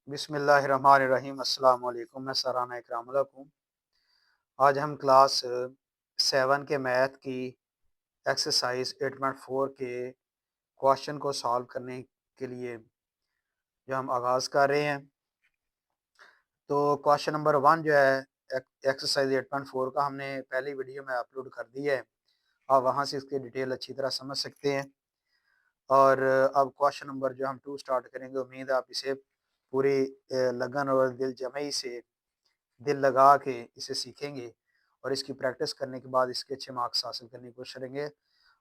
बिस्मिल्लाहिर्रहमानिर्रहीम। अस्सलाम वालेकुम। मैं सराना इकराम हूँ। आज हम क्लास 7 के मैथ की एक्सरसाइज 8.4 के क्वेश्चन को सॉल्व करने के लिए जो हम आगाज़ कर रहे हैं। तो क्वेश्चन नंबर 1 जो है एक्सरसाइज 8.4 का हमने पहली वीडियो में अपलोड कर दी है। आप वहाँ से इसकी डिटेल अच्छी तरह समझ सकते हैं। और अब क्वेश्चन नंबर जो हम 2 स्टार्ट करेंगे। उम्मीद है आप इसे पूरी लगन और दिल जमई से दिल लगा के इसे सीखेंगे और इसकी प्रैक्टिस करने के बाद इसके अच्छे मार्क्स हासिल करने की कोशिश करेंगे।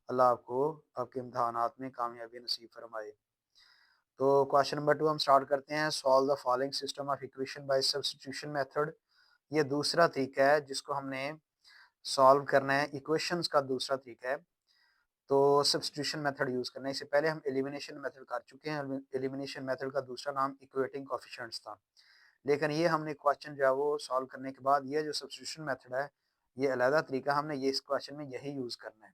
अल्लाह आपको आपके इम्तहानात में कामयाबी नसीब फरमाए। तो क्वेश्चन नंबर 2 हम स्टार्ट करते हैं। Solve the following system of equation by substitution method. ये दूसरा तरीका है जिसको हमने सॉल्व करना है। इक्वेशंस का दूसरा तरीका है तो सब्स्टिट्यूशन मेथड यूज करना है। इससे पहले हम एलिमिनेशन मेथड कर चुके हैं। एलिमिनेशन मेथड का दूसरा नाम इक्वेटिंग कोएफिशिएंट्स था। लेकिन ये हमने क्वेश्चन जो है वो सॉल्व करने के बाद ये जो सब्स्टिट्यूशन मेथड है ये अलहदा तरीका, हमने ये इस क्वेश्चन में यही यूज करना है।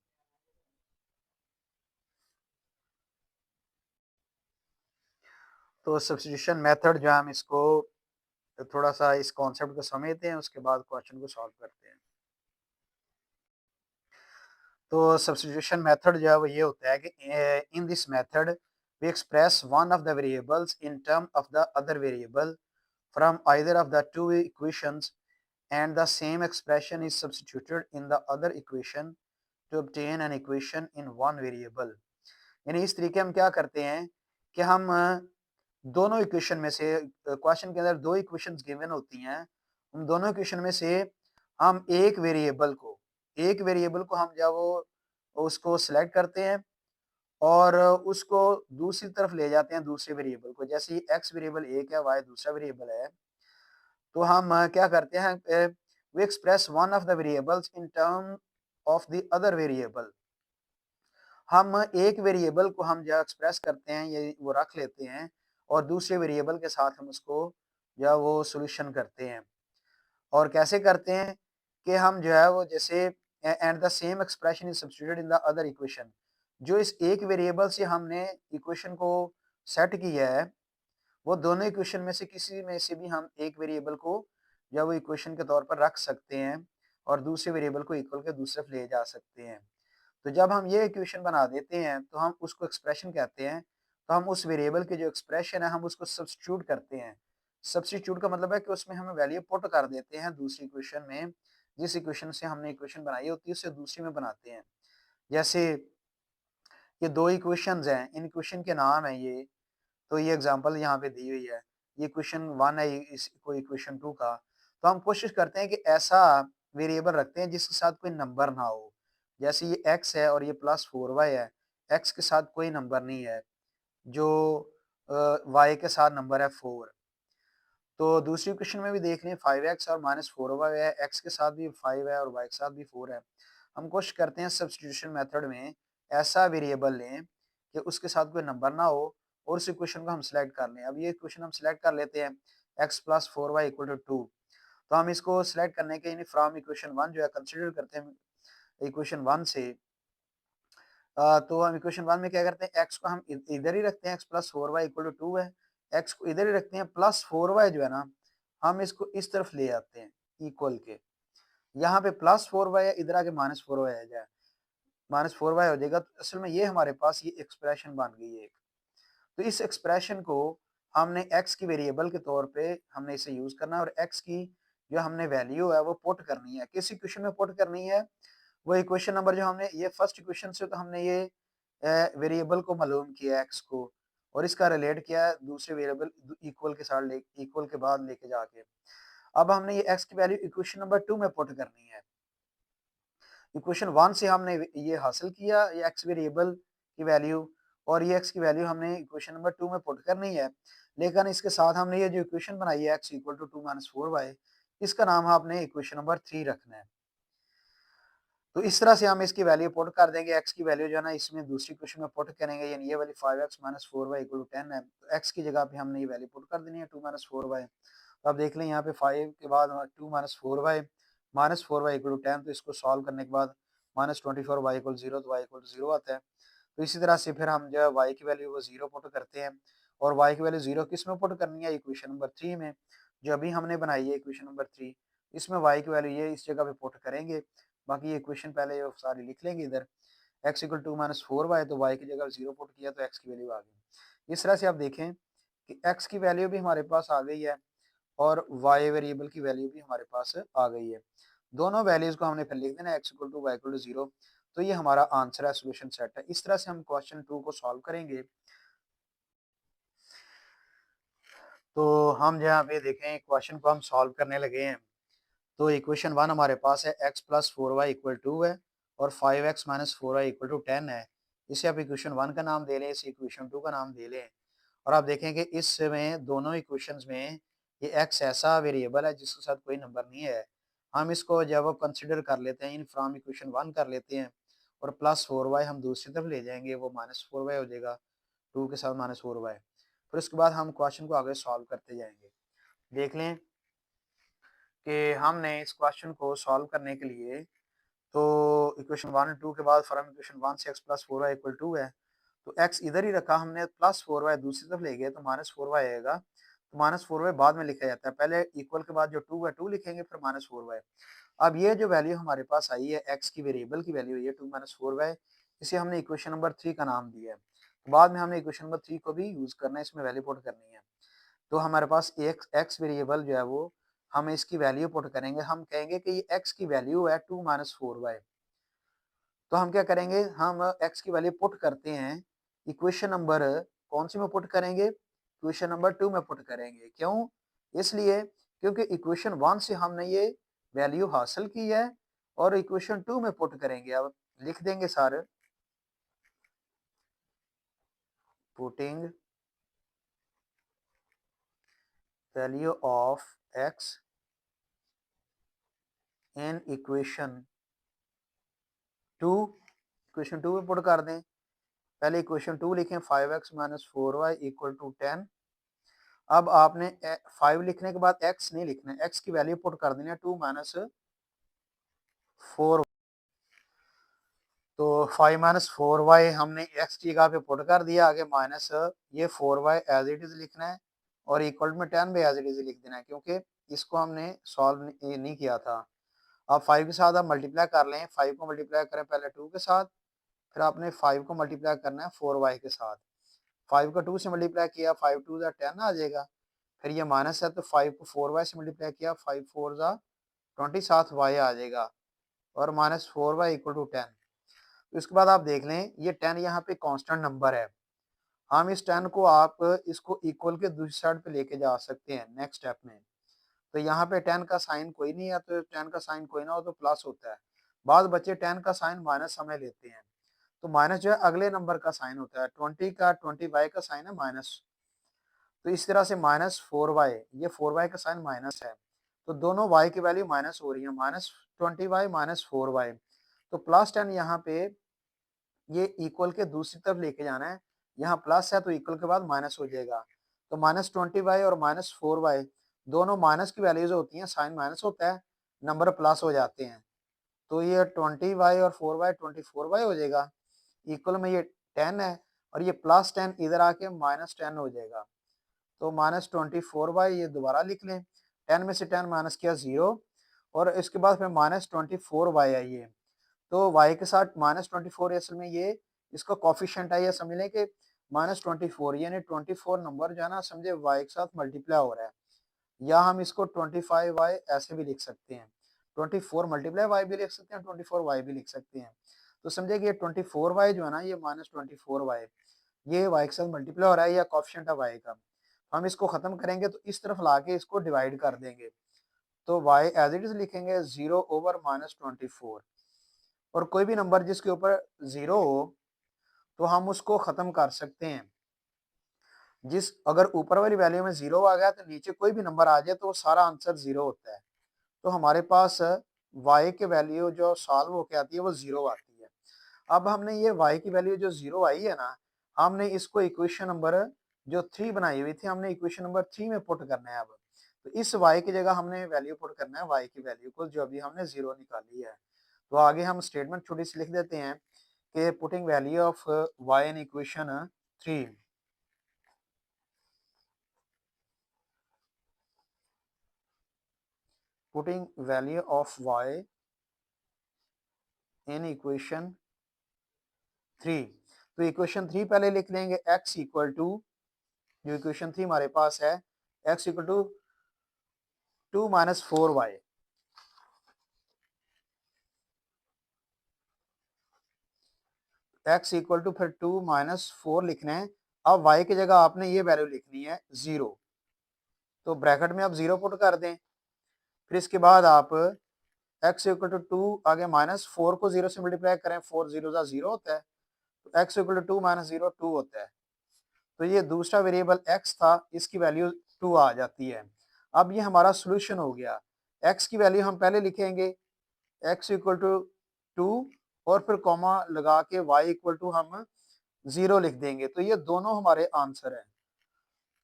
तो सब्स्टिट्यूशन मेथड जो है हम इसको थोड़ा सा इस कॉन्सेप्ट को समझते हैं, उसके बाद क्वेश्चन को सॉल्व करते हैं। तो सब्स्टिट्यूशन मेथड जो है वो ये होता है कि in this method we express one of the variables in term of the other variable from either of the two equations and the same expression is substituted in the other equation to obtain an equation in one variable। यानी इस तरीके हम क्या करते हैं कि हम दोनों इक्वेशन में से क्वेश्चन के अंदर दो इक्वेशंस गिवन होती हैं। उन दोनों इक्वेशन में से हम एक वेरिएबल को हम जब वो उसको सिलेक्ट करते हैं और उसको दूसरी तरफ ले जाते हैं दूसरे वेरिएबल को। जैसे एक्स वेरिएबल एक है, वाई दूसरा वेरिएबल है, तो हम क्या करते हैं, we express one of the variables in term of the other variable. हम एक वेरिएबल को हम जो एक्सप्रेस करते हैं ये वो रख लेते हैं और दूसरे वेरिएबल के साथ हम उसको जो वो सॉल्यूशन करते हैं। और कैसे करते हैं कि हम जो है वो जैसे and the same expression is substituted in the other equation. जो इस एक वेरिएबल से हमने इक्वेशन को सेट किया है वो दोनों इक्वेशन में से किसी में से भी हम एक वेरिएबल को या वो इक्वेशन के तौर पर रख सकते हैं और दूसरे वेरिएबल को इक्वल के दूसरे तरफ ले जा सकते हैं। तो जब हम ये इक्वेशन बना देते हैं तो हम उसको एक्सप्रेशन कहते हैं। तो हम उस वेरिएबल के जो एक्सप्रेशन है हम उसको सब्स्टिट्यूट करते हैं। सब्स्टिट्यूट का मतलब है कि उसमें हम वैल्यू पुट कर देते हैं दूसरी इक्वेशन में। जिस इक्वेशन से हमने इक्वेशन बनाई होती है उससे दूसरी में बनाते हैं। जैसे ये दो इक्वेशंस हैं, इन इक्वेशन के नाम है ये। तो ये एग्जांपल यहाँ पे दी हुई है। ये क्वेश्चन 1 है, इस कोई क्वेश्चन 2 का। तो हम कोशिश करते हैं कि ऐसा वेरिएबल रखते हैं जिसके साथ कोई नंबर ना हो। जैसे ये x है और ये +4y है। x के साथ कोई नंबर नहीं है, जो y के साथ नंबर है 4। तो दूसरी क्वेश्चन में भी देख लें 5x और -4y है, x के साथ भी 5 है और y के साथ भी 4 है। हम कोशिश करते हैं सब्स्टिट्यूशन मेथड में ऐसा वेरिएबल लें कि उसके साथ कोई नंबर ना हो और उस इक्वेशन को हम सिलेक्ट कर लें। अब ये इक्वेशन हम सिलेक्ट कर लेते हैं x + 4y = 2। तो हम इसको सिलेक्ट करने के यानी फ्रॉम इक्वेशन 1 जो है कंसीडर करते हैं इक्वेशन 1 से। तो हम इक्वेशन 1 में क्या करते हैं, x को हम इधर ही रखते हैं, x + 4y = 2 है। x को इधर ही रखते हैं, +4y जो है ना हम इसको इस तरफ ले आते हैं इक्वल के। यहाँ पे +4y है, इधर आके -4y आ जाए, -4y हो जाएगा। तो असल में ये हमारे पास ये एक्सप्रेशन बन गई है एक। तो इस एक्सप्रेशन को हमने x की वेरिएबल के तौर पे हमने इसे यूज करना है और x की जो हमने वैल्यू है वो पुट करनी है। किस इक्वेशन में पुट करनी है, वो इक्वेशन नंबर जो हमने ये फर्स्ट इक्वेशन से तो हमने ये वेरिएबल को मालूम किया x को और इसका रिलेट किया दूसरे वेरिएबल इक्वल के साथ इक्वल के बाद लेके जाके। अब हमने ये x की वैल्यू इक्वेशन नंबर 2 में पुट करनी है। इक्वेशन 1 से हमने ये हासिल किया ये x वेरिएबल की वैल्यू और ये x की वैल्यू हमने इक्वेशन नंबर 2 में पुट करनी है। लेकिन इसके साथ हमने ये जो इक्वेशन बनाई है x = 2 - 4y, इसका नाम आपने इक्वेशन नंबर 3 रखना है। तो इस तरह से हम इसकी वैल्यू पुट कर देंगे। x की वैल्यू जो है ना इसमें दूसरी इक्वेशन में पुट करेंगे, यानी ये वाली 5x - 4y = 10 है। तो x की जगह पे हमने ये वैल्यू पुट कर देनी है 2 - 4y। तो आप देख लें यहाँ पे 5 के बाद 2 - 4y = 10। तो इसको सॉल्व करने के बाद -24 y = 0 तो y = 0 आता है। तो इसी तरह से फिर हम जो है y की वैल्यू वो 0 पुट करते हैं और y की वैल्यू 0 किस में पुट करनी है, इक्वेशन नंबर 3 में, जो अभी हमने बनाई है इक्वेशन नंबर 3। इसमें y की वैल्यू ये इस जगह पे पुट करेंगे। बाकी ये इक्वेशन पहले सारी लिख लेंगे इधर। x equal to minus 4y, तो y की जगह 0 पुट किया तो x की वैल्यू आ गई। इस तरह से आप देखें कि x की वैल्यू भी हमारे पास आ गई है और y वेरिएबल की वैल्यू भी हमारे पास आ गई है। दोनों वैल्यूज को हमने फिर लिख देना x equal to y equal to 0। तो ये हमारा आंसर है, सोल्यूशन सेट है। इस तरह से हम क्वेश्चन 2 को सॉल्व करेंगे। तो हम जहाँ पे देखें क्वेश्चन को हम सॉल्व करने लगे हैं, तो इक्वेशन 1 हमारे पास है x प्लस 4y इक्वल 2 है और 5x minus 4y equal to 10 है। इसे आप इक्वेशन 1 का नाम दे लें, इसे इक्वेशन 2 का नाम दे लें। और आप देखें कि इसमें दोनों इक्वेशंस में ये x ऐसा वेरिएबल है जिसके साथ कोई नंबर नहीं है। हम इसको जब कंसिडर कर लेते हैं, इन फ्रॉम इक्वेशन 1 कर लेते हैं और प्लस 4y हम दूसरी तरफ ले जाएंगे, वो माइनस 4y हो जाएगा, 2 के साथ माइनस 4y। फिर उसके बाद हम क्वेश्चन को आगे सॉल्व करते जाएंगे। देख लें कि हमने इस क्वेश्चन को सॉल्व करने के लिए, तो इक्वेशन 1 2 के बाद फ्रॉम इक्वेशन 1 से x प्लस 4y इक्वल 2 है, तो x इधर ही रखा हमने, प्लस 4y दूसरी तरफ ले गए तो माइनस 4y आएगा। तो माइनस 4y बाद में लिखा जाता है, पहले इक्वल के बाद जो 2 है 2 लिखेंगे, फिर माइनस 4y। अब ये जो वैल्यू हमारे पास आई है x की वेरिएबल की वैल्यू ये 2 माइनस 4y, इसे हमने इक्वेशन नंबर 3 का नाम दिया है। तो बाद में हमने इक्वेशन नंबर 3 को भी यूज करना है, इसमें वैल्यू पुट करनी है। तो हमारे पास एक एक्स वेरिएबल जो है वो हम इसकी वैल्यू पुट करेंगे। हम कहेंगे कि ये एक्स की वैल्यू है 2 माइनस 4y। तो हम क्या करेंगे, हम एक्स की वैल्यू पुट करते हैं इक्वेशन नंबर कौन सी में पुट करेंगे, इक्वेशन नंबर 2 में पुट करेंगे। क्यों, इसलिए क्योंकि इक्वेशन 1 से हमने ये वैल्यू हासिल की है और इक्वेशन 2 में पुट करेंगे। अब लिख देंगे sir, putting value of x in equation 2, equation 2 में पुट कर दें। पहले इक्वेशन 2 लिखें, 5x minus 4y equal to 10। अब आपने 5 लिखने के बाद x नहीं लिखना है, x की वैल्यू पुट कर देनी है 2 माइनस 4। तो 5 माइनस 4y हमने x की जगह पे पुट कर दिया, आगे माइनस ये 4y एज इट इज लिखना है और इक्वल में 10 भी एज इट इज लिख देना है, क्योंकि इसको हमने सॉल्व नहीं किया था। अब 5 के साथ आप मल्टीप्लाई कर लें, 5 को मल्टीप्लाई करें पहले 2 के साथ, फिर आपने 5 को मल्टीप्लाई करना है 4y के साथ। 5 को 2 से मल्टीप्लाई किया, 5 2 जा 10 आ जाएगा। फिर ये माइनस है तो 5 को 4y से मल्टीप्लाई किया, 5 4 जा 20 साथ y आ जाएगा और माइनस 4y इक्वल टू 10। तो इसके बाद आप देख लें ये 10 यहाँ पे कांस्टेंट नंबर है। हम इस 10 को आप इसको इक्वल के दूसरी साइड पे लेके जा सकते हैं नेक्स्ट स्टेप में। तो यहाँ पे 10 का साइन कोई नहीं है, तो 10 का साइन कोई ना हो तो प्लस होता है। बाद बच्चे 10 का साइन माइनस समय लेते हैं, तो माइनस जो है अगले नंबर का साइन होता है। 20 का 20y का साइन है माइनस। तो इस तरह से माइनस 4y, ये 4y का साइन माइनस है, तो दोनों y की वैल्यू माइनस हो रही है, माइनस 20y माइनस 4y। तो प्लस 10 यहाँ पे ये इक्वल के दूसरी तरफ लेके जाना है, यहाँ प्लस है तो इक्वल के बाद माइनस हो जाएगा। तो माइनस 20y और माइनस 4y दोनों माइनस की वैल्यूज होती हैं, साइन माइनस होता है, नंबर प्लस हो जाते हैं। तो ये 20y और 4y 24y हो जाएगा, इक्वल में ये 10 है और ये प्लस 10 इधर आके माइनस 10 हो जाएगा। तो माइनस 24y ये दोबारा लिख लें, 10 में से 10 माइनस किया 0 और इसके बाद फिर माइनस 24y है ये। तो y के साथ माइनस 24 असल में ये इसका कॉफिशिएंट है, ये समझ लें कि माइनस 24 यानी 24 नंबर जो है ना समझे y के साथ मल्टीप्लाई हो रहा है। या हम इसको 25y ऐसे भी लिख सकते हैं, 24 मल्टीप्लाई y भी लिख सकते हैं, 24y भी लिख सकते हैं। तो समझे कि ये 24y जो है ना ये माइनस 24y ये y के साथ मल्टीप्लाई हो रहा है, या कॉफिशिएंट है y का। हम इसको खत्म करेंगे तो इस तरफ लाके इसको डिवाइड कर देंगे, तो y एज इट इज लिखेंगे 0 ओवर माइनस 24। और कोई भी नंबर जिसके ऊपर 0 हो तो हम उसको खत्म कर सकते हैं। जिस अगर ऊपर वाली वैल्यू में 0 आ गया तो नीचे कोई भी नंबर आ जाए तो वो सारा आंसर 0 होता है। तो हमारे पास y की वैल्यू जो सॉल्व होके आती है वो 0 आती है। अब हमने ये y की वैल्यू जो 0 आई है ना, हमने इसको इक्वेशन नंबर जो 3 बनाई हुई थी हमने इक्वेशन नंबर 3 में पुट करना है। अब तो इस y की जगह हमने वैल्यू पुट करना है y की वैल्यू को, जो अभी हमने 0 निकाली है। तो आगे हम स्टेटमेंट छोटी सी लिख देते हैं कि putting value of y in equation 3। Putting value of y in equation 3। तो इक्वेशन 3 पहले लिख लेंगे, x इक्वल टू, जो इक्वेशन 3 हमारे पास है, x equal to 2 minus 4y, x equal to फिर 2 माइनस 4 लिखना है। अब y की जगह आपने ये वैल्यू लिखनी है 0, तो ब्रैकेट में आप 0 पुट कर दें। फिर इसके बाद आप x इक्वल टू 2 आगे माइनस 4 को 0 से मल्टीप्लाई करें, 4 0 का 0 होता है, तो x इक्वल टू 2 माइनस 0 2 होता है। तो ये दूसरा वेरिएबल x था, इसकी वैल्यू 2 आ जाती है। अब ये हमारा सोल्यूशन हो गया। x की वैल्यू हम पहले लिखेंगे x इक्वल टू 2 और फिर कॉमा लगा के y इक्वल टू हम 0 लिख देंगे, तो ये दोनों हमारे आंसर हैं।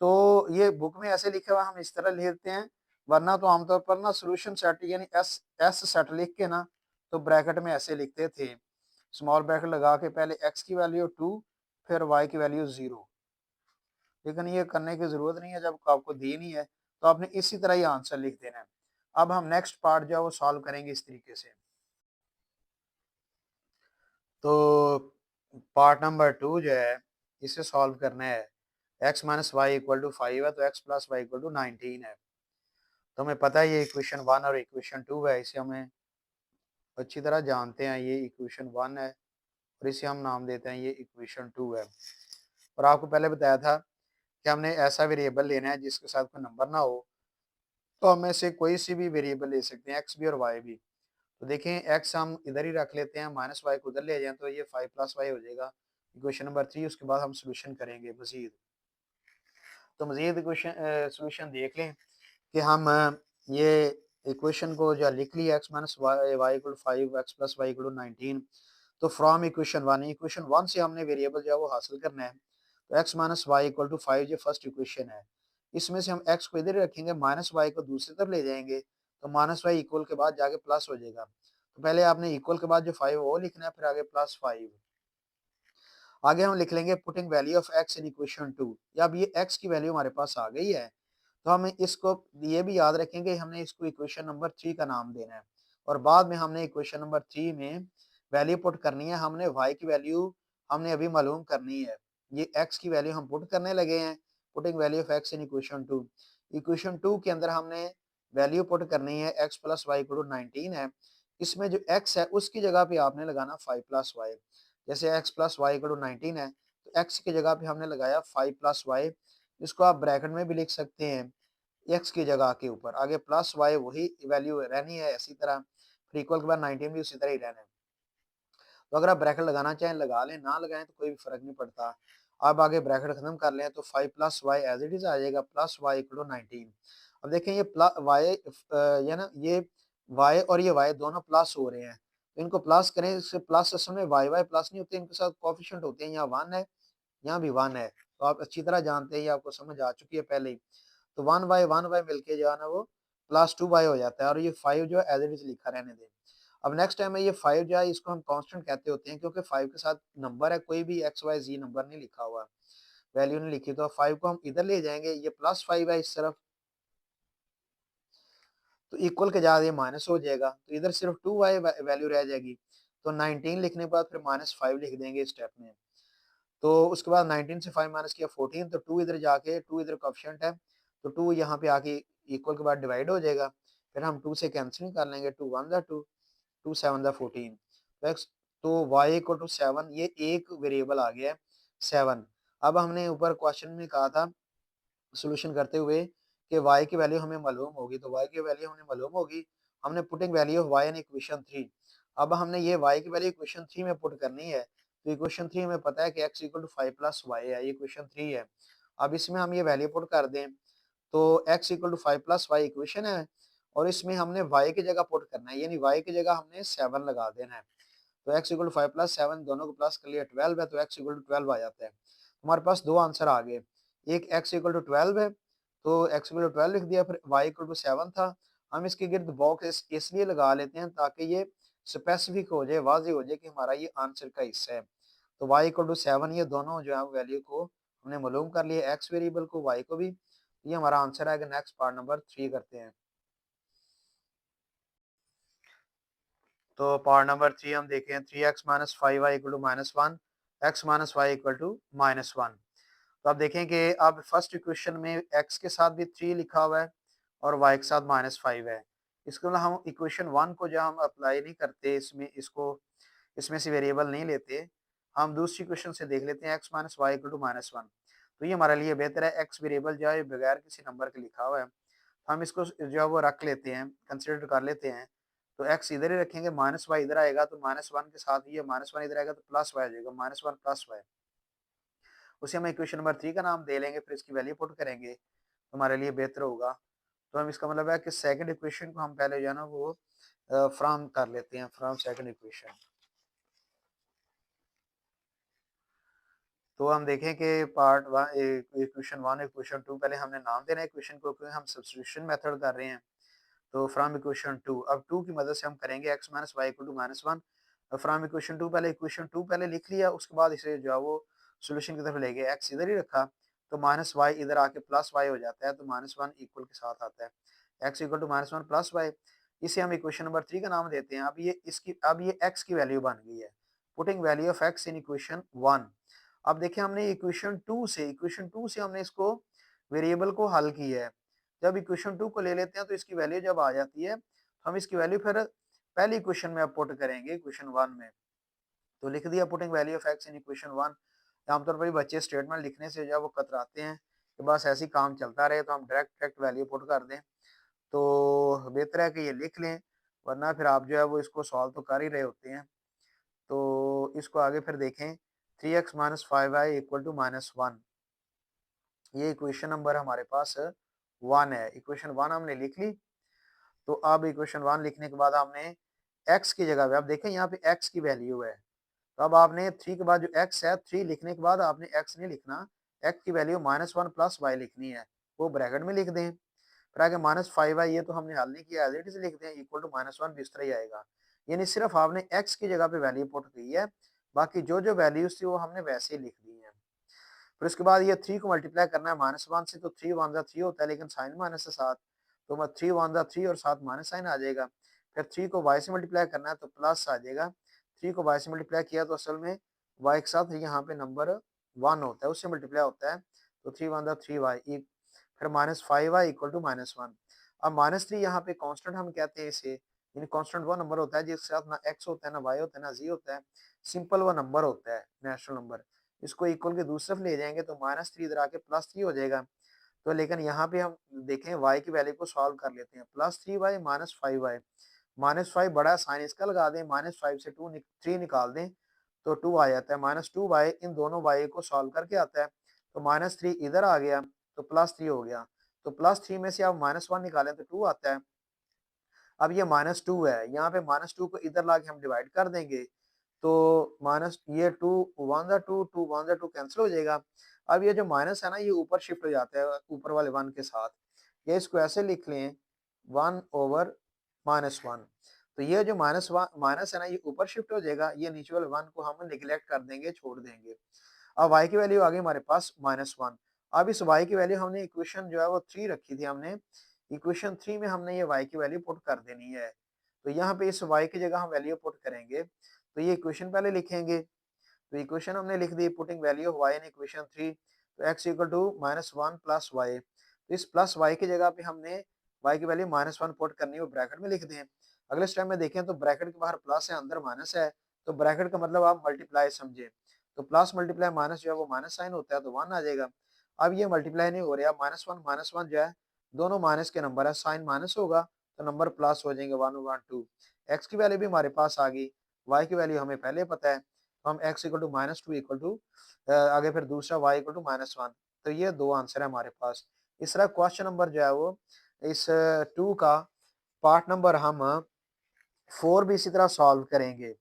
तो ये बुक में ऐसे लिखा हुआ हम इस तरह लिखते हैं, वरना तो आमतौर पर ना सोल्यूशन सेट यानी एस सेट लिख के ना तो ब्रैकेट में ऐसे लिखते थे, स्मॉल ब्रैकेट लगा के पहले x की वैल्यू 2 फिर y की वैल्यू 0। लेकिन ये करने की जरूरत नहीं है, जब आपको दी नहीं है तो आपने इसी तरह ही आंसर लिख देना है। अब हम नेक्स्ट पार्ट जो है वो सॉल्व करेंगे इस तरीके से। तो पार्ट नंबर 2 जो है इसे सॉल्व करना है। x minus y equal to 5 है, तो x plus y equal to 19 है। तो हमें पता है ये इक्वेशन 1 और इक्वेशन 2 है, इसे हमें अच्छी तरह जानते हैं। ये इक्वेशन 1 है और इसे हम नाम देते हैं ये इक्वेशन 2 है। और आपको पहले बताया था कि हमने ऐसा वेरिएबल लेना है जिसके साथ कोई नंबर ना हो, तो हम में से कोई सी भी वेरिएबल ले सकते हैं, एक्स भी और वाई भी। तो देखें एक्स हम इधर ही रख लेते हैं, माइनस वाई को उधर ले जाएं तो ये 5 प्लस वाई हो जाएगा, इक्वेशन नंबर 3। उसके बाद हम सोल्यूशन करेंगे मजीद। तो मजीद इक्वेशन सोल्यूशन देख लें कि हम ये इक्वेशन को जो लिख लिया, x minus y equal 5 x plus y equal 19। तो फ्रॉम इक्वेशन 1 से हमने वेरिएबल जो है वो हासिल करना है। तो x minus y equal to 5 ये फर्स्ट इक्वेशन है। इसमें से हम एक्स को इधर रखेंगे, माइनस वाई को दूसरी तरफ ले जाएंगे, तो माइनस वाई इक्वल के बाद जाके प्लस हो जाएगा। तो पहले आपने इक्वल के बाद जो 5 वो लिखना है, फिर आगे प्लस 5। आगे हम लिख लेंगे putting value of x in equation 2। अब ये एक्स की वैल्यू हमारे पास आ गई है, तो हमें इसको ये भी याद रखेंगे, हमने इसको इक्वेशन नंबर 3 का नाम देना है। और बाद में हमने इक्वेशन नंबर 3 में वैल्यू पुट करनी है। हमने y की वैल्यू हमने अभी मालूम करनी है, ये x की वैल्यू हम पुट करने लगे हैं। Putting value of x in equation 2। Equation 2 के अंदर हमने वैल्यू पुट करनी है x plus y equal to 19 है। इसमें जो x है उसकी जगह पे आपने लगाना 5 प्लस वाई। जैसे x plus y equal to 19 है, तो x की जगह पे हमने लगाया 5 प्लस वाई। इसको आप ब्रैकेट में भी लिख सकते हैं एक्स की जगह के ऊपर, आगे प्लस वाई वही वैल्यू रहनी है इसी तरह, फिर इक्वल के बाद 19 भी उसी तरह ही रहना है। तो अगर आप ब्रैकेट लगाना चाहें लगा लें, ना लगाएं तो कोई भी फर्क नहीं पड़ता। अब आगे ब्रैकेट खत्म कर लें तो 5 plus y as it is आ जाएगा, प्लस वाई इक्वल टू 19। अब देखें ये वाई ये ना ये वाई और ये वाई दोनों प्लस हो रहे हैं, तो इनको प्लस करें। इससे प्लस असल में वाई वाई प्लस नहीं होते, इनके साथ कोफिशिएंट होते हैं, यहाँ 1 है यहाँ भी 1 है। तो आप अच्छी तरह जानते हैं, ये आपको समझ आ चुकी है पहले ही। तो 1 बाई मिलके जो है ना वो प्लस 2 बाई हो जाता है, और ये 5 जो है एज इट इज लिखा रहने दें। अब नेक्स्ट टाइम में ये 5 जो है इसको हम कांस्टेंट कहते होते हैं, क्योंकि 5 के साथ नंबर है, कोई भी एक्स वाई जी नंबर नहीं लिखा हुआ, वैल्यू नहीं लिखी। तो 5 को हम इधर ले जाएंगे, ये प्लस 5 है इस तरफ, तो इक्वल के बाद ये माइनस हो जाएगा, तो इधर सिर्फ 2 वाई वैल्यू रह जाएगी। तो 19 लिखने के बाद फिर माइनस 5 लिख देंगे इस स्टेप में। तो उसके बाद 19 से 5 माइनस किया 14, तो 2 इधर जाके 2 इधर कोएफिशिएंट है, तो 2 यहाँ पे आके इक्वल के बाद डिवाइड हो जाएगा। फिर हम 2 से कैंसिलिंग कर लेंगे, 2 1 2, 2 7 14। तो x तो y इक्वल टू 7, ये एक वेरिएबल आ गया है 7। अब हमने ऊपर क्वेश्चन में कहा था सोल्यूशन करते हुए कि y की वैल्यू हमें मालूम होगी, तो y की वैल्यू हमें मालूम होगी, हमने putting value of y in equation 3। अब हमने ये y की वैल्यू इक्वेशन 3 में पुट करनी है। तो इक्वेशन 3 में पता है कि x equal to 5 plus y है, ये इक्वेशन 3 है। अब इसमें हम ये वैल्यू पुट कर दें, तो x equal to 5 plus y equation है, और इसमें हमने y की जगह पुट करना है, यानी y की जगह हमने 7 लगा देना है। तो x इक्वल टू 5 प्लस 7 दोनों को प्लस कर लिया 12 है, तो x इक्वल टू 12 आ जाता है। हमारे पास दो आंसर आ गए, एक x इक्वल टू 12 है, तो x इक्वल टू 12 लिख दिया, फिर y इक्वल टू 7 था। हम इसके गिर्द बॉक्स इसलिए लगा लेते हैं ताकि ये स्पेसिफिक हो जाए, वाज़ेह हो जाए कि हमारा ये आंसर का हिस्सा है। तो y इक्वल टू 7 ये दोनों जो है वैल्यू को हमने मालूम कर लिया, x वेरिएबल को y को भी। ये हमारा आंसर है। नेक्स्ट पार्ट नंबर 3 करते हैं। तो पार्ट नंबर 3 हम देखें 3x minus 5y equal to -1, x minus y equal to -1। तो आप देखें कि अब फर्स्ट इक्वेशन में x के साथ भी 3 लिखा हुआ है और y के साथ -5 है। इसके अलावा हम इक्वेशन 1 को जब हम अप्लाई नहीं करते, इसमें से वेरिएबल नहीं लेते, हम दूसरी इक्वेशन से देख लेते हैं x minus y equal to -1। तो ये हमारे लिए बेहतर है, x वेरिएबल जो है बगैर किसी नंबर के लिखा हुआ है, हम इसको जो है वो रख लेते हैं, कंसिडर कर लेते हैं। तो x इधर ही रखेंगे, माइनस वाई इधर आएगा, तो -1 के साथ ये -1 इधर आएगा तो प्लस वाई आ जाएगा, -1 प्लस वाई। उसे हम इक्वेशन नंबर 3 का नाम दे लेंगे, फिर इसकी वैल्यू पुट करेंगे तो हमारे लिए बेहतर होगा। तो हम इसका मतलब है कि सेकंड इक्वेशन को हम पहले जो है ना वो फ्रॉम कर लेते हैं, फ्रॉम सेकंड इक्वेशन। तो हम देखें कि पार्ट वन इक्वेशन 1 इक्वेशन 2 पहले हमने नाम देना है इक्वेशन को, क्योंकि हम सब्स्टिट्यूशन मेथड कर रहे हैं। तो फ्रॉम इक्वेशन 2, अब 2 की मदद से हम करेंगे x minus y equal to -1। From equation 2 पहले इक्वेशन 2 पहले लिख लिया, उसके बाद इसे जो है वो सॉल्यूशन की तरफ ले गए, x इधर ही रखा, तो माइनस वाई इधर आके प्लस वाई हो जाता है, तो -1 इक्वल के साथ आता है, x equal to -1 plus y. इसे हम इक्वेशन नंबर 3 का नाम देते हैं। अब ये x की वैल्यू बन गई है, putting value of x in equation 1। अब देखिए हमने इक्वेशन 2 से हमने इसको वेरिएबल को हल किया है। जब इक्वेशन 2 को ले लेते हैं तो इसकी वैल्यू जब आ जाती है, हम इसकी वैल्यू फिर पहली इक्वेशन में अब पुट करेंगे इक्वेशन 1 में। तो लिख दिया putting value of x in equation 1। आमतौर पर बच्चे स्टेटमेंट लिखने से जब वो कतराते हैं कि बस ऐसे ही काम चलता रहे, तो हम डायरेक्ट वैल्यू पुट कर दें। तो बेहतर है कि ये लिख लें, वरना फिर आप जो है वो इसको सॉल्व तो कर ही रहे होते हैं। तो इसको आगे फिर देखें, 3x minus 5y equal to -1। ये इक्वेशन नंबर हमारे पास 1 है। इक्वेशन 1 हमने लिख ली। तो अब इक्वेशन 1 लिखने के बाद हमने x की जगह पे, आप देखें यहाँ पे x की वैल्यू है, तो अब आपने 3 के बाद जो x है, 3 लिखने के बाद आपने x नहीं लिखना, x की वैल्यू -1 प्लस y लिखनी है, वो ब्रैकेट में लिख दें। फिर आगे -5y, ये तो हमने हल नहीं किया, एज इट इज लिख दें, इक्वल टू -1 भी इस तरह ही आएगा। यानी सिर्फ आपने x की जगह पे वैल्यू पुट की है, बाकी जो जो वैल्यूज थी वो हमने वैसे ही लिख दी है। फिर उसके बाद ये 3 को मल्टीप्लाई करना है -1 से, तो 3 वन ज़ा 3 होता है, लेकिन साइन माइनस है साथ, तो 3 वन ज़ा 3 और साथ माइनस साइन आ जाएगा। फिर 3 को y से मल्टीप्लाई करना है तो प्लस आ जाएगा। 3 को y से मल्टीप्लाई किया तो असल में y के साथ यहाँ पे नंबर 1 होता है, उससे मल्टीप्लाई होता है, तो 3 वन ज़ा 3y, फिर -5y इक्वल टू -1। अब -3 यहाँ पे कांस्टेंट हम कहते हैं इसे, यानी कांस्टेंट वो नंबर होता है जिसके साथ ना x होता है, ना y होता है, ना z होता है, सिंपल वो नंबर होता है, नेचुरल नंबर। इसको इक्वल के दूसरी तरफ ले जाएंगे तो -3 इधर आके +3 हो जाएगा। तो लेकिन यहाँ पे हम देखें y की वैल्यू को सॉल्व कर लेते हैं, +3y -5y, -5 बड़ा साइन इसका लगा दें, -5 से 3 निकाल दें तो 2 आ जाता है, -2y इन दोनों y को सॉल्व करके आता है, तो -3 इधर आ गया तो +3 हो गया, तो +3 में से आप -1 निकालें तो 2 आता है। अब ये -2 है, यहाँ पे -2 को इधर लाके हम डिवाइड कर देंगे, तो माइनस ये 2 वन ज़ा 2, 2 वन ज़ा 2 कैंसिल हो जाएगा। अब ये जो माइनस है ना, ये ऊपर शिफ्ट हो जाता है ऊपर वाले 1 के साथ। ये इसको ऐसे लिख लें, 1 ओवर -1। तो ये जो माइनस है ना, ये ऊपर शिफ्ट हो जाएगा, ये नीचे वाले 1 को हम नेग्लेक्ट कर देंगे, छोड़ देंगे। अब y की वैल्यू आ गई हमारे पास -1। अब इस y की वैल्यू हमने इक्वेशन जो है वो 3 रखी थी हमने, इक्वेशन 3 में हमने ये y की वैल्यू पुट कर देनी है। तो यहाँ पे इस y की जगह हम वैल्यू पुट करेंगे, तो ये इक्वेशन पहले लिखेंगे, तो इक्वेशन हमने लिख दी, putting value of y in equation 3, तो x equal to -1 plus y. तो इस प्लस y की जगह पे हमने y की वैल्यू -1 पुट करनी है, वो ब्रैकेट में लिख दें। अगले स्टेप में देखें तो ब्रैकेट के बाहर प्लस है, अंदर माइनस है, तो ब्रैकेट का मतलब आप मल्टीप्लाई समझे, तो प्लस मल्टीप्लाई माइनस जो है वो माइनस साइन होता है, तो 1 आ जाएगा। अब ये मल्टीप्लाई नहीं हो रहा, -1 जो है दोनों माइनस के नंबर है, साइन माइनस होगा तो नंबर प्लस हो जाएंगे, 1/2। एक्स की वैल्यू भी हमारे पास आ गई, y की वैल्यू हमें पहले पता है, तो हम x equal to -2 equal to आगे फिर दूसरा y इक्वल टू -1। तो ये दो आंसर है हमारे पास। इस तरह क्वेश्चन नंबर जो है वो इस 2 का पार्ट नंबर हम 4 भी इसी तरह सॉल्व करेंगे।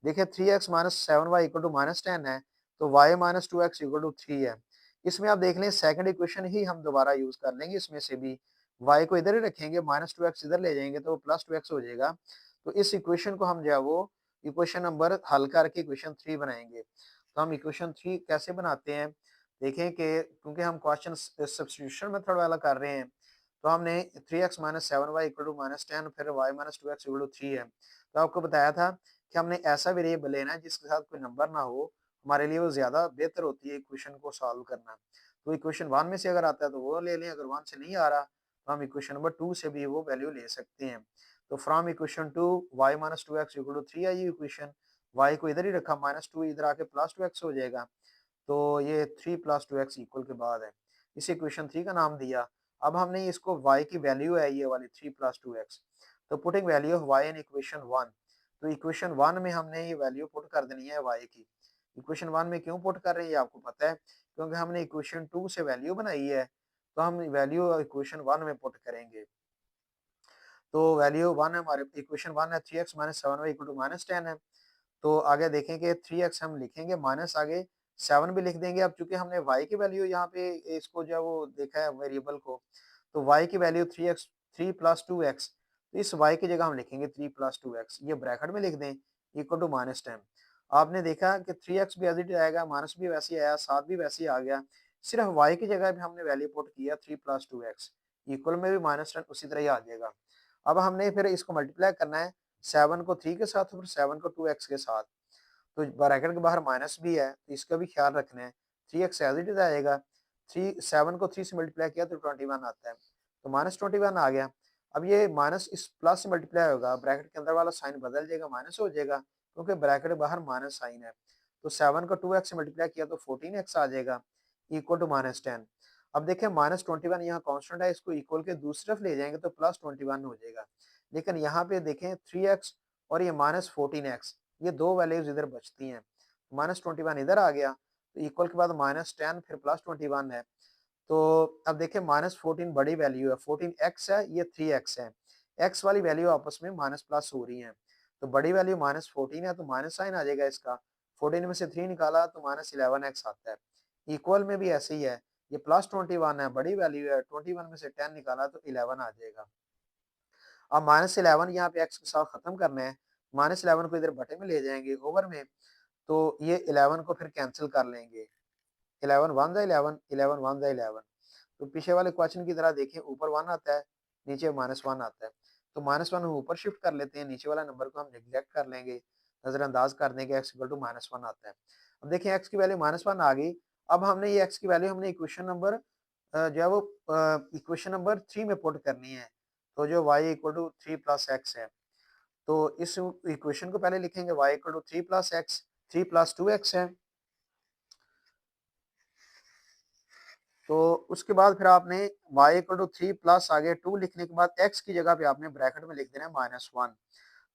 देखिए 3x minus 7y equal to -10 है, तो y minus 2x equal to 3 है। इसमें आप देख लें सेकंड इक्वेशन ही हम दोबारा यूज कर लेंगे, इसमें से भी y को इधर ही रखेंगे, -2x इधर ले जाएंगे तो +2x हो जाएगा। तो इस इक्वेशन को हम जो है वो इक्वेशन नंबर हल करके इक्वेशन 3 बनाएंगे। तो हम इक्वेशन 3 कैसे बनाते हैं, देखें कि क्योंकि हम क्वेश्चन सब्स्टिट्यूशन मेथड वाला कर रहे हैं, तो हमने 3x minus 7y equal to minus 10 फिर y minus 2x equal to 3 है। तो आपको बताया था कि हमने ऐसा वेरिएबल लेना है जिसके साथ कोई नंबर ना हो, हमारे लिए वो ज़्यादा बेहतर होती है इक्वेशन को सॉल्व करना। तो इक्वेशन 1 में से अगर आता है तो वो ले लें, अगर 1 से नहीं आ रहा तो हम इक्वेशन नंबर 2 से भी वो वैल्यू ले सकते हैं। तो from equation 2 y minus 2x equal to 3 I equation, y को इधर ही रखा माइनस 2 इधर आके प्लस 2x हो जाएगा। तो ये 3 प्लस 2x इक्वल के बाद है, इसे इक्वेशन 3 का नाम दिया। अब हमने इसको y की वैल्यू है ये वाली 3 प्लस 2x, तो putting value of y in equation 1, तो इक्वेशन 1 में हमने ये वैल्यू पुट कर देनी है y की। इक्वेशन 1 में क्यों पुट कर रहे हैं ये आपको पता है, क्योंकि हमने इक्वेशन 2 से वैल्यू बनाई है, तो हम वैल्यू इक्वेशन 1 में पुट करेंगे। तो वैल्यू 1 है, हमारे इक्वेशन 1 है 3x minus 7y equal to minus 10 है। तो आगे देखेंगे 3x हम लिखेंगे माइनस आगे 7 भी लिख देंगे। अब चूंकि हमने y की वैल्यू यहाँ पे इसको जो है वो देखा है वेरिएबल को, तो y की वैल्यू 3x 3 प्लस 2x, तो इस y की जगह हम लिखेंगे 3 प्लस 2x, ये ब्रैकेट में लिख दें इक्वल टू माइनस 10। आपने देखा कि 3x भी एज इट आएगा, माइनस भी वैसे ही आया, 7 भी वैसे ही आ गया, सिर्फ y की जगह भी हमने वैल्यू पुट किया 3 प्लस 2x, इक्वल में भी माइनस 10 उसी तरह ही आ जाएगा। अब हमने फिर इसको मल्टीप्लाई करना है 7 को 3 के साथ और 7 को 2x के साथ, तो ब्रैकेट के बाहर माइनस भी है तो इसका भी ख्याल रखना है। 3x एज इट इज आएगा, 7 को 3 से मल्टीप्लाई किया तो 21 आता है, तो माइनस 21 आ गया। अब ये माइनस इस प्लस से मल्टीप्लाई होगा, ब्रैकेट के अंदर वाला साइन बदल जाएगा, माइनस हो जाएगा क्योंकि ब्रैकेट के बाहर माइनस साइन है। तो 7 को 2x से मल्टीप्लाई किया तो 14x आ जाएगा इक्वल टू माइनस 10। अब देखें माइनस 21 यहाँ कॉन्स्टेंट है, इसको इक्वल के दूसरी तरफ ले जाएंगे तो प्लस 21 हो जाएगा। लेकिन यहाँ पे देखें 3x और ये माइनस 14x, ये दो वैल्यूज इधर बचती हैं, माइनस 21 इधर आ गया, तो इक्वल के बाद माइनस 10 फिर प्लस 21 है। तो अब देखें माइनस 14 बड़ी वैल्यू है, 14x है, ये 3x है, x वाली वैल्यू आपस में माइनस प्लस हो रही है, तो बड़ी वैल्यू माइनस 14 है तो माइनस साइन आ जाएगा इसका, 14 में से 3 निकाला तो माइनस 11x आता है। इक्वल में भी ऐसे ही है, ये प्लस 21 है, बड़ी वैल्यू है, 21 में से 10 निकाला तो 11 आ जाएगा। अब माइनस 11 यहाँ पे x के साथ खत्म करना है, माइनस 11 को इधर बटे में ले जाएंगे ओवर में, तो ये 11 को फिर कैंसिल कर लेंगे, 11 वन जा 11, 11 वन जा 11। तो पीछे वाले क्वेश्चन की तरह देखिए, ऊपर 1 आता है, नीचे माइनस 1 आता है, तो माइनस 1 हम ऊपर शिफ्ट कर लेते हैं, नीचे वाला नंबर को हम नेग्लेक्ट कर लेंगे, नजरअंदाज कर देंगे, x इक्वल टू माइनस 1 आता है। अब देखिए x की वैल्यू माइनस 1 आ गई। अब हमने ये x की वैल्यू हमने इक्वेशन नंबर जो है वो इक्वेशन नंबर 3 में पुट करनी है, तो जो y equal to 3 plus x है, तो इस इक्वेशन को पहले लिखेंगे y equal to 3 plus x, 3 plus 2x है, तो उसके बाद फिर आपने y इक्वल टू 3 प्लस आगे 2 लिखने के बाद x की जगह पे आपने ब्रैकेट में लिख देना है माइनस 1,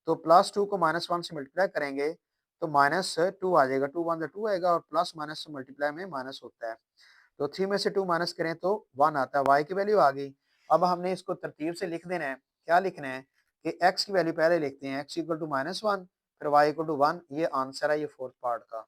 तो प्लस 2 को माइनस 1 से मल्टीप्लाई करेंगे तो माइनस 2 आ जाएगा, 2 1 2 आएगा और प्लस माइनस से मल्टीप्लाई में माइनस होता है, तो 3 में से 2 माइनस करें तो 1 आता है, y की वैल्यू आ गई। अब हमने इसको तरतीब से लिख देना है, क्या लिखना है कि x की वैल्यू पहले लिखते हैं, x इक्वल टू माइनस 1 फिर y इक्वल टू 1, ये आंसर है ये फोर्थ पार्ट का।